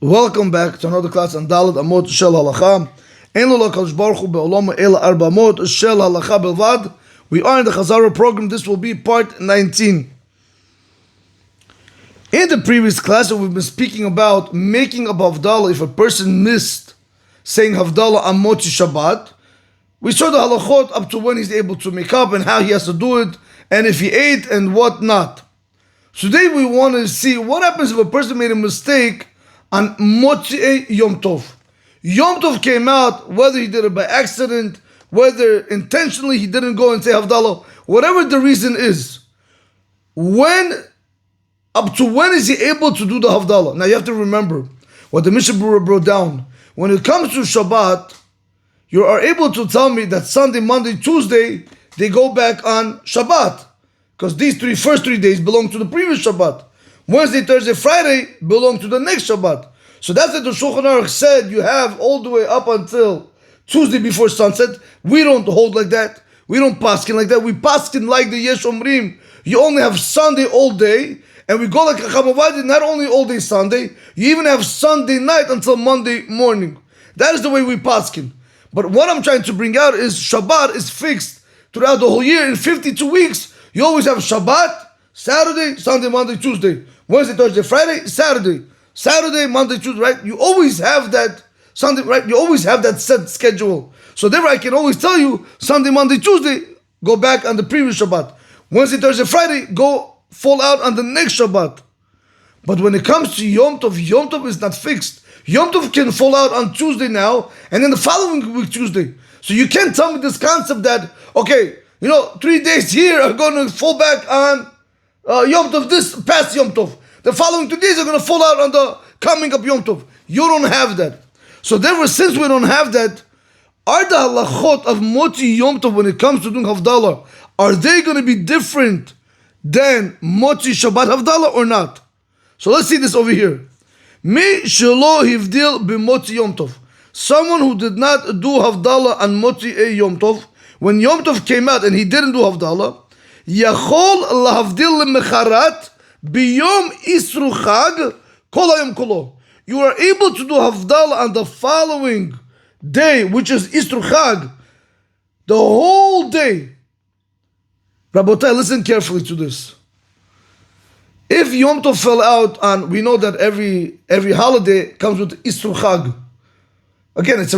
Welcome back to another class on Dalet Amot shel Halacha. En lo l'Hakadosh Baruch Hu be'olamo ela arba amot shel Halacha belvad. We are in the Chazara program. This will be part 19. In the previous class, we've been speaking about making a havadala if a person missed saying havadala on Motzi Shabbat. We saw the halachot up to when he's able to make up and how he has to do it, and if he ate and what not. Today we want to see what happens if a person made a mistake on Motzi Yom Tov. Yom Tov came out, whether he did it by accident, whether intentionally he didn't go and say havadala, whatever the reason is. Up to when is he able to do the havadala? Now you have to remember what the Mishnah brought down. When it comes to Shabbat, you are able to tell me that Sunday, Monday, Tuesday, they go back on Shabbat. Because these first three days belong to the previous Shabbat. Wednesday, Thursday, Friday belong to the next Shabbat. So that's what the Shulchan Aruch said you have all the way up until Tuesday before sunset. We don't hold like that. We don't paskin like that. We paskin like the Yesh Omrim. You only have Sunday all day. And we go like a Chamavadi, not only all day Sunday, you even have Sunday night until Monday morning. That is the way we paskin. But what I'm trying to bring out is Shabbat is fixed throughout the whole year. In 52 weeks, you always have Shabbat, Saturday, Sunday, Monday, Tuesday, Wednesday, Thursday, Friday, Saturday, Monday, Tuesday, right? You always have that Sunday, right? You always have that set schedule. So therefore, I can always tell you, Sunday, Monday, Tuesday, go back on the previous Shabbat. Wednesday, Thursday, Friday, go fall out on the next Shabbat. But when it comes to Yom Tov is not fixed. Yom Tov can fall out on Tuesday now, and then the following week, Tuesday. So you can't tell me this concept that, okay, 3 days here are going to fall back on Yom Tov, this past Yom Tov. The following 2 days are going to fall out on the coming up Yom Tov. You don't have that. So therefore, since we don't have that, are the halachot of Motzi Yom Tov when it comes to doing havadala, are they going to be different than Motzi Shabbat havadala or not? So let's see this over here. Mi shelo hivdil b'Motzi Yom Tov. Someone who did not do havadala on Motzi Yom Tov, when Yom Tov came out and he didn't do havadala, yachol lahavdil lemecharat biyom isru chag kol hayom kolo. You are able to do havadala on the following day, which is isru chag, the whole day. Rabotai, listen carefully to this. If Yom Tov fell out on, we know that every holiday comes with isru chag. Again, it's a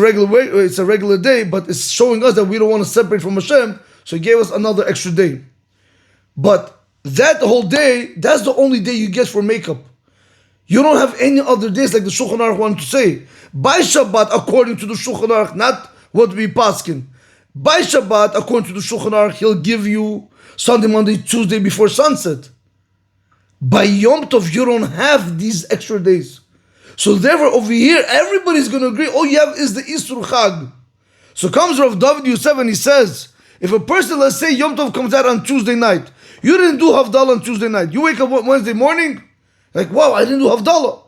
regular day, but it's showing us that we don't want to separate from Hashem, so He gave us another extra day. But that whole day, that's the only day you get for makeup. You don't have any other days like the Shulchan Aruch wanted to say. By Shabbat, according to the Shulchan Aruch, not what we paskin. By Shabbat, according to the Shulchan Aruch, He'll give you Sunday, Monday, Tuesday before sunset. By Yom Tov, you don't have these extra days. So therefore, over here, everybody's going to agree, all you have is the Isur Chag. So comes Rav David Yosef and he says, if a person, let's say Yom Tov comes out on Tuesday night, you didn't do havadala on Tuesday night, you wake up Wednesday morning, like, wow, I didn't do havadala.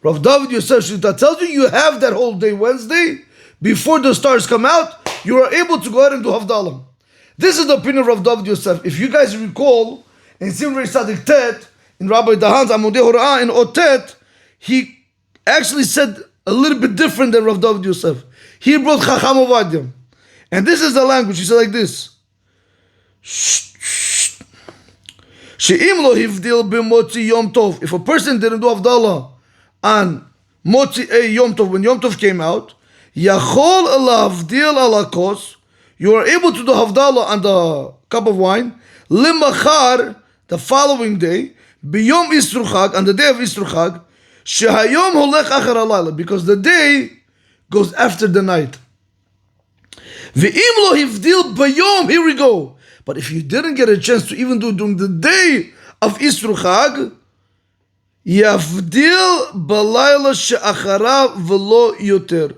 Rav David Yosef Shita tells you have that whole day Wednesday, before the stars come out, you are able to go ahead and do havadala. This is the opinion of Rav David Yosef. If you guys recall, in Siman Sadik Tet, in Rabbi Dahan's Amodei Hora'ah, in Otet, he actually said a little bit different than Rav David Yosef. He brought Chacham Ovadia. And this is the language. He said like this. She'im lo hivdil b'motzi Yom Tov. If a person didn't do havadala on Motzi Yom Tov, when Yom Tov came out, Yachol lahavdil ala kos. You are able to do havadala on the cup of wine. Limachar, the following day, b'yom Isru Chag, on the day of Isru Chag, shehayom holech achar halayla, because the day goes after the night. Ve'im lo hivdil b'yom, here we go. But if you didn't get a chance to even do it during the day of Isru Chag, yavdil b'layla she'acharav v'lo yoter.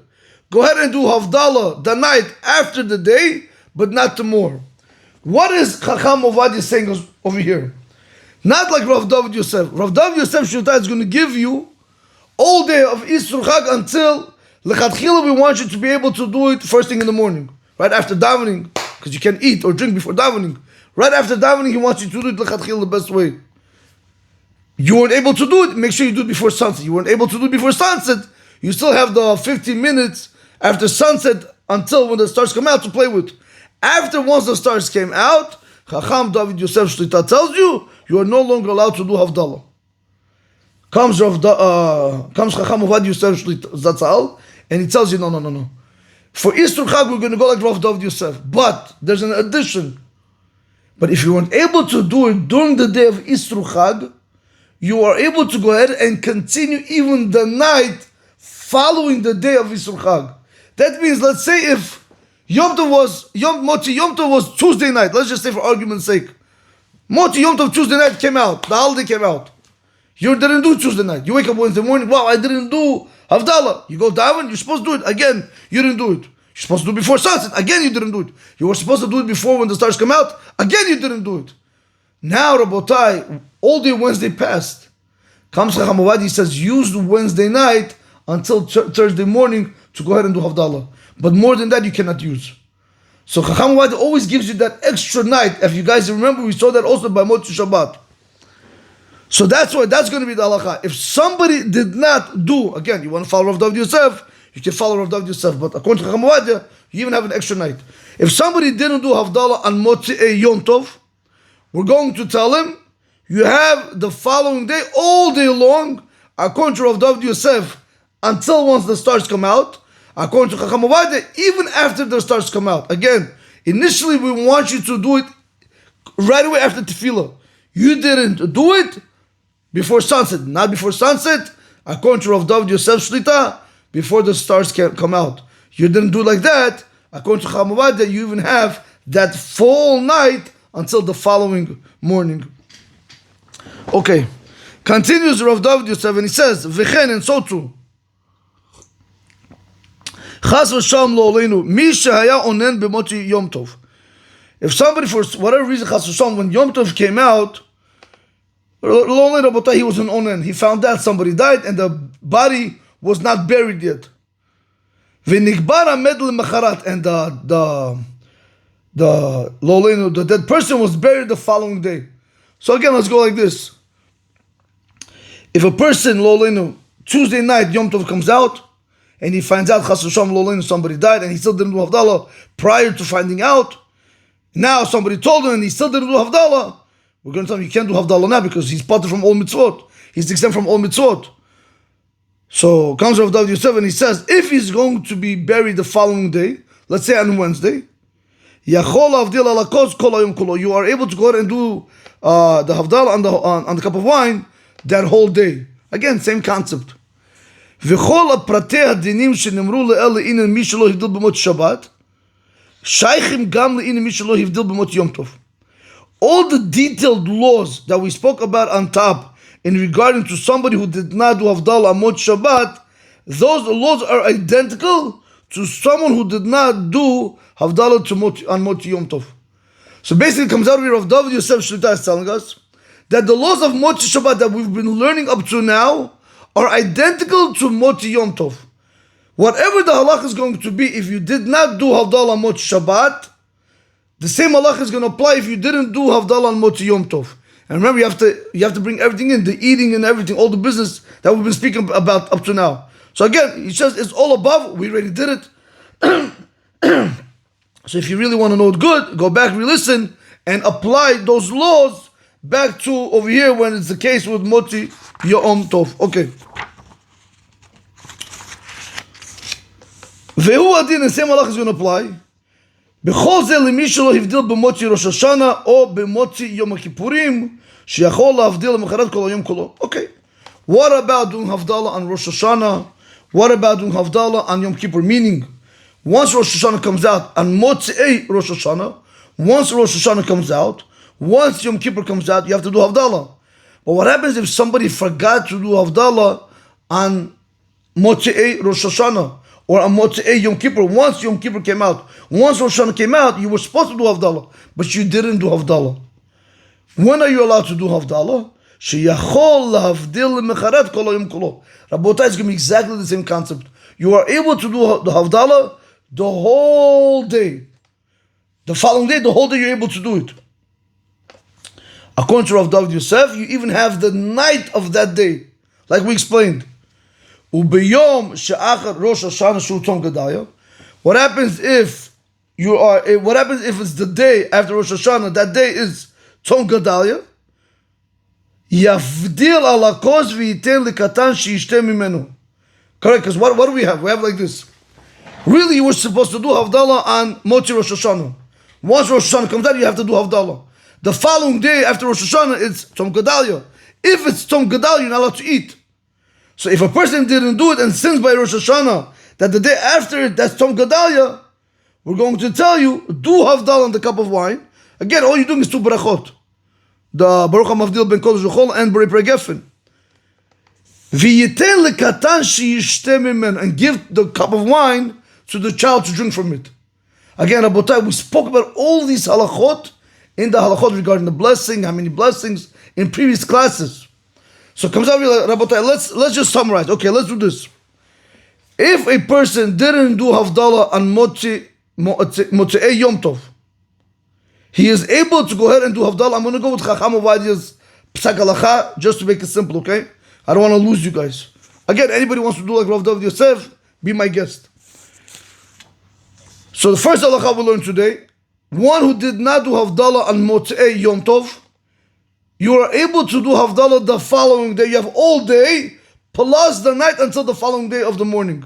Go ahead and do havadala the night after the day, but not tomorrow. What is Chacham Ovadia saying over here? Not like Rav David Yosef. Rav David Yosef Shulta is going to give you all day of Isur Chag until Lechatchila we want you to be able to do it first thing in the morning, right after davening, because you can eat or drink before davening. Right after davening, he wants you to do it Lechatchila the best way. you weren't able to do it, make sure you do it before sunset. You weren't able to do it before sunset, you still have the 15 minutes after sunset until when the stars come out to play with. After once the stars came out, Chacham David Yosef Shlita tells you, you are no longer allowed to do havdala. Comes Chacham Avad Yosef Shlita Zatzal, and he tells you, no. For Easter Chag, we're going to go like Rav David Yosef. But there's an addition. But if you weren't able to do it during the day of Easter Chag, you are able to go ahead and continue even the night following the day of Easter Chag. That means, let's say if Yom Tov was Tuesday night, let's just say for argument's sake, Moti Yom Tov Tuesday night came out, the holiday came out. You didn't do Tuesday night. You wake up Wednesday morning, wow, I didn't do havdala. You go down, you're supposed to do it. Again, you didn't do it. You're supposed to do it before sunset. Again, you didn't do it. You were supposed to do it before when the stars come out. Again, you didn't do it. Now, Rabotai, all day Wednesday passed. Comes Chacham Avad, he says, use the Wednesday night until Thursday morning to go ahead and do havdala. But more than that, you cannot use. So Chacham Avad always gives you that extra night. If you guys remember, we saw that also by Motzi Shabbat. So that's why that's going to be the halacha. If somebody did not do, again, you want to follow Rav David Yosef, you can follow Rav David Yosef. But according to Chacham Avad, you even have an extra night. If somebody didn't do havdala on Motzi Yom Tov, we're going to tell him, you have the following day, all day long, according to Rav David Yosef, until once the stars come out. According to Chacham Avad, even after the stars come out. Again, initially we want you to do it right away after tefillah. You didn't do it before sunset. Not before sunset, according to Rav David Yosef Shlita, before the stars can come out. You didn't do it like that. According to Chacham Avad, you even have that full night until the following morning. Okay. Continues Rav David Yosef and he says, V'chen, and so too. Chas v'sham lo oleinu, mi shehaya onen b'moti Yom Tov. If somebody, for whatever reason, chas v'sham, when Yom Tov came out, he was an onen. He found out somebody died and the body was not buried yet. V'nikbar hamed le'macharat, and the dead person was buried the following day. So again, let's go like this. If a person, Tuesday night, Yom Tov comes out, and he finds out, Chas v'sham, somebody died, and he still didn't do havdala prior to finding out. Now somebody told him, and he still didn't do havdala. We're going to tell him, you can't do havdala now because he's parted from all mitzvot. He's exempt from all mitzvot. So comes Rav David Yosef, and he says, if he's going to be buried the following day, let's say on Wednesday, you are able to go ahead and do the havdala on the cup of wine that whole day. Again, same concept. וכל הפרטי הדינים שנאמרו לאל לעניין מי שלא הבדיל במות שבת שייכים גם לעניין מי שלא הבדיל במות יום טוב. All the detailed laws that we spoke about on top in regarding to somebody who did not do havdala on Mot Shabbat, those laws are identical to someone who did not do havdala on Mot Yom Tov. So basically it comes out of here of David Yosef Shlita is telling us that the laws of Mot Shabbat that we've been learning up to now are identical to Moti Yom Tov. Whatever the halacha is going to be, if you did not do havdala on Mot Shabbat, the same halacha is going to apply if you didn't do havdala on Moti Yom Tov. And remember, you have to bring everything in, the eating and everything, all the business that we've been speaking about up to now. So again, he says it's all above. We already did it. So if you really want to know it good, go back, re-listen, and apply those laws back to over here when it's the case with Moti Yom Tov. Okay. והוא הדין, the same halacha is going to apply. בכל זה למי שלא הבדיל במוצי ראש השנה או במוצי יום הכיפורים שיכול להבדיל למחרת כל היום כולו. Okay. What about doing havdala on Rosh Hashanah? What about doing havdala on Yom Kippur? Meaning, once Rosh Hashanah comes out, on Motzei Rosh Hashanah, once Rosh Hashanah comes out, once Yom Kippur comes out, you have to do havdala. But what happens if somebody forgot to do havdala on Motzei Rosh Hashanah or on Motzei Yom Kippur? Once Yom Kippur came out, once Rosh Hashanah came out, you were supposed to do havdala, but you didn't do havdala. When are you allowed to do havdala? Sheyachol lahavdil mecharet kol hayom kolo. Rabotai is going to be exactly the same concept. You are able to do the havdala the whole day. The following day, the whole day you're able to do it. According to Rav David Yosef, you even have the night of that day, like we explained. Ubeyom she'achar Rosh Hashanah shu Tzom Gedalia. What happens if what happens if it's the day after Rosh Hashanah? That day is Tzom Gedalia. Yavdil ala koz v'yiten likatan she'yishteh mimenu. Correct, because what do we have? We have like this. Really, you were supposed to do havadala on Motzi Rosh Hashanah. Once Rosh Hashanah comes out, you have to do havadala. The following day after Rosh Hashanah, it's Tzom Gedalia. If it's Tzom Gedalia, you're not allowed to eat. So if a person didn't do it and sins by Rosh Hashanah, that the day after it, that's Tzom Gedalia, we're going to tell you, do havadala on the cup of wine. Again, all you're doing is two brachot. The Baruch HaMavdil ben Kodesh V'chol and Borei Pregefen. V'yiten lekatan she'yishteh mimenu, and give the cup of wine to the child to drink from it. Again, Rabotai, we spoke about all these halachot in the halachot regarding the blessing, how many blessings in previous classes. So it comes out, Rabotai, let's just summarize. Okay, let's do this. If a person didn't do havadala on Motzei Yom Tov, he is able to go ahead and do havadala. I'm going to go with Chacham Ovadia's Psak Halacha just to make it simple, okay? I don't want to lose you guys. Again, anybody wants to do like Rav David Yosef, be my guest. So the first halacha we learned today, one who did not do havadala on Motzei Yom Tov, you are able to do havadala the following day. You have all day plus the night until the following day of the morning.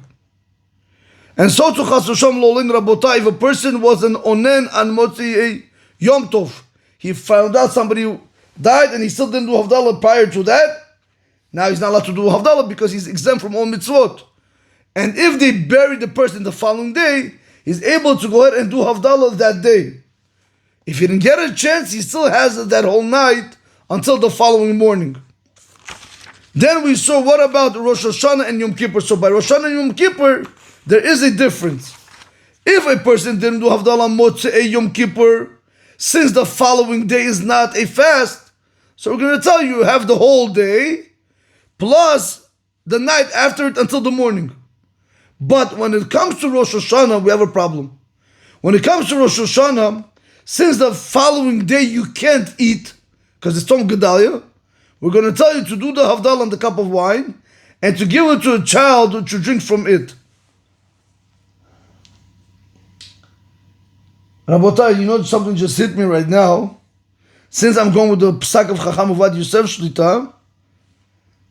And so to Chas V'Shalom Lolin Rabotai, if a person was an onen on Motzei Yom Tov, he found out somebody died and he still didn't do havadala prior to that, now he's not allowed to do havadala because he's exempt from all mitzvot. And if they bury the person the following day, he's able to go ahead and do havadala that day. If he didn't get a chance, he still has that whole night until the following morning. Then we saw what about Rosh Hashanah and Yom Kippur. So by Rosh Hashanah and Yom Kippur, there is a difference. If a person didn't do havadala on Motzei Yom Kippur, since the following day is not a fast, so we're going to tell you have the whole day plus the night after it until the morning. But when it comes to Rosh Hashanah, we have a problem. When it comes to Rosh Hashanah, since the following day you can't eat, because it's Tzom Gedalia, we're going to tell you to do the havadala on the cup of wine and to give it to a child to drink from it. Rabotai, you know something just hit me right now. Since I'm going with the Psak of Chacham Ovadia Yosef Shlita,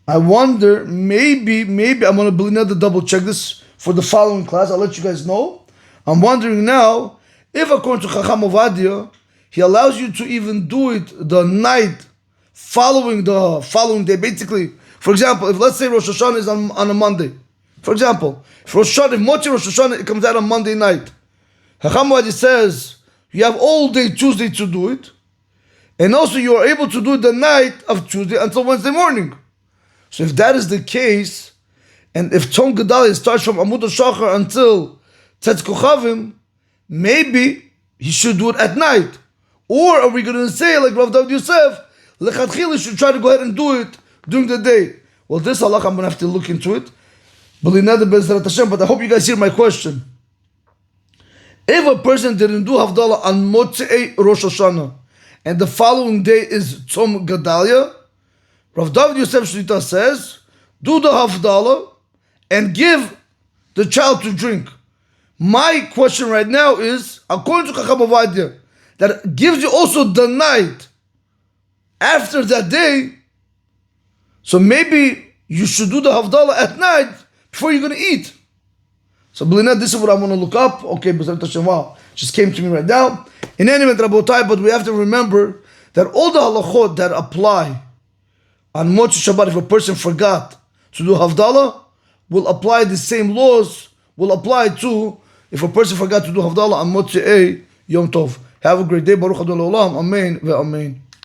I wonder, maybe I'm going to double check this for the following class. I'll let you guys know. I'm wondering now, if according to Chacham Ovadia, he allows you to even do it the night following the following day. Basically, for example, if let's say Rosh Hashanah is on a Monday. For example, if Motzei Rosh Hashanah, it comes out on Monday night. Chacham Ovadia says, you have all day Tuesday to do it. And also you are able to do it the night of Tuesday until Wednesday morning. So if that is the case, and if Tzom Gedalia starts from Amot Shachar until Tzedz Kochavim, maybe he should do it at night. Or are we going to say, like Rav David Yosef, Lechatchila should try to go ahead and do it during the day? Well, this halacha I'm going to have to look into it. But I hope you guys hear my question. If a person didn't do havadala on Motzei Rosh Hashanah, and the following day is Tzom Gedalia, Rav David Yosef Shlita says, do the havadala and give the child to drink. My question right now is, according to Chacham Ovadia, that gives you also the night after that day, so maybe you should do the havadala at night before you're going to eat. So, Belina, this is what I'm going to look up. Okay, wow, just came to me right now. In any event, Rabotai, but we have to remember that all the halachot that apply on Motzei Shabbat, if a person forgot to do havadala, will apply the same laws, will apply to if a person forgot to do havadala on Motzei Yom Tov. Have a great day. Baruch Adonai Olam. Amen. Ve Amen.